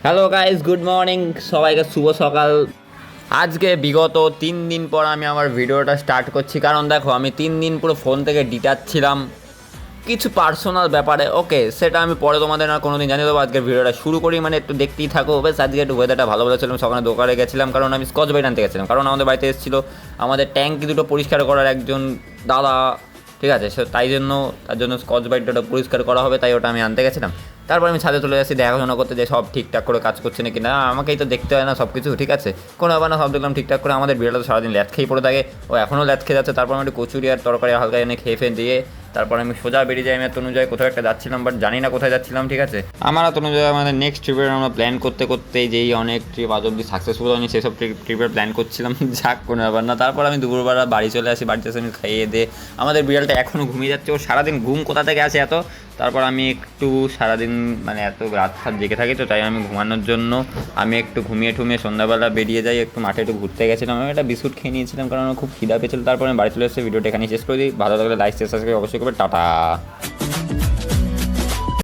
Hello guys, good morning সবাইকে, শুভ সকাল। আজকে বিগত 3 দিন পর আমি আমার ভিডিওটা স্টার্ট করছি, কারণ দেখো আমি 3 দিন পুরো ফোন থেকে ডিটাচ ছিলাম কিছু পার্সোনাল ব্যাপারে। ওকে, সেটা আমি পরে তোমাদের না কোনো দিন জানিয়ে দেবো। আজকের ভিডিওটা শুরু করি, মানে একটু দেখতেই থাকো। বেশ, আজকে একটু ওয়েদারটা ভালো বলেছিলাম। সকালে দোকানে গেছিলাম কারণ আমি স্কচ ব্রাইট আনতে গেছিলাম, কারণ আমাদের বাড়িতে এসেছিলো আমাদের ট্যাঙ্কি দুটো পরিষ্কার করার একজন দাদা, ঠিক আছে। তার জন্য স্কচ ব্রাইটটা পরিষ্কার করা হবে, তাই ওটা আমি আনতে গেছিলাম। তারপর আমি ছাদে চলে যাচ্ছি দেখাশোনা করতে, যে সব ঠিকঠাক করে কাজ করছে নাকি না। আমাকেই তো দেখতে হয় না সব কিছু, ঠিক আছে। কোনো ব্যাপার না, সব দেখলাম ঠিকঠাক করে। আমাদের বিড়ালটা তো সারাদিন ল্যাদ খেয়ে পড়ে থাকে, ও এখনও ল্যাদ খেয়ে যাচ্ছে। তারপর আমি একটু কচুরি আর তরকারি হালকা এনে খেয়ে ফেয়ে দিয়ে তারপর আমি সোজা বেরিয়ে যাই। আমি আর তনুজয় কোথাও একটা যাচ্ছিলাম, বাট জানি না কোথায় যাচ্ছিলাম, ঠিক আছে। আমার আর তনুজয় আমাদের নেক্সট ট্রিপের আমরা প্ল্যান করতে করতে যেই অনেক ট্রিপ আজ অব্দি সাকসেসফুল হয়নি, সেসব ট্রিপের প্ল্যান করছিলাম। যাক, কোনো ব্যাপার না। তারপর আমি দুপুরবেলা বাড়ি চলে আসি। বাড়িতে এসে আমি খাইয়ে দিয়ে, আমাদের বিড়ালটা এখনও ঘুমিয়ে যাচ্ছে। ও সারাদিন ঘুম কোথা থেকে আসে এত। তারপর আমি একটু সারাদিন মানে এত রাত জেগে থাকি, তো তাই আমি ঘুমানোর জন্য আমি একটু ঘুমিয়ে ঠুমিয়ে সন্ধ্যাবেলা বেরিয়ে যাই। একটু মাঠে একটু ঘুরতে গেছিলাম। আমি একটা বিস্কুট খেয়ে নিয়েছিলাম কারণ আমার খুব খিদা পেয়েছিল। তারপর আমি বাড়ি চলে এসে ভিডিওটা এখানে শেষ করে দিই। ভালো লাগলে লাইক শেষ অবশ্যই করবে। টাটা।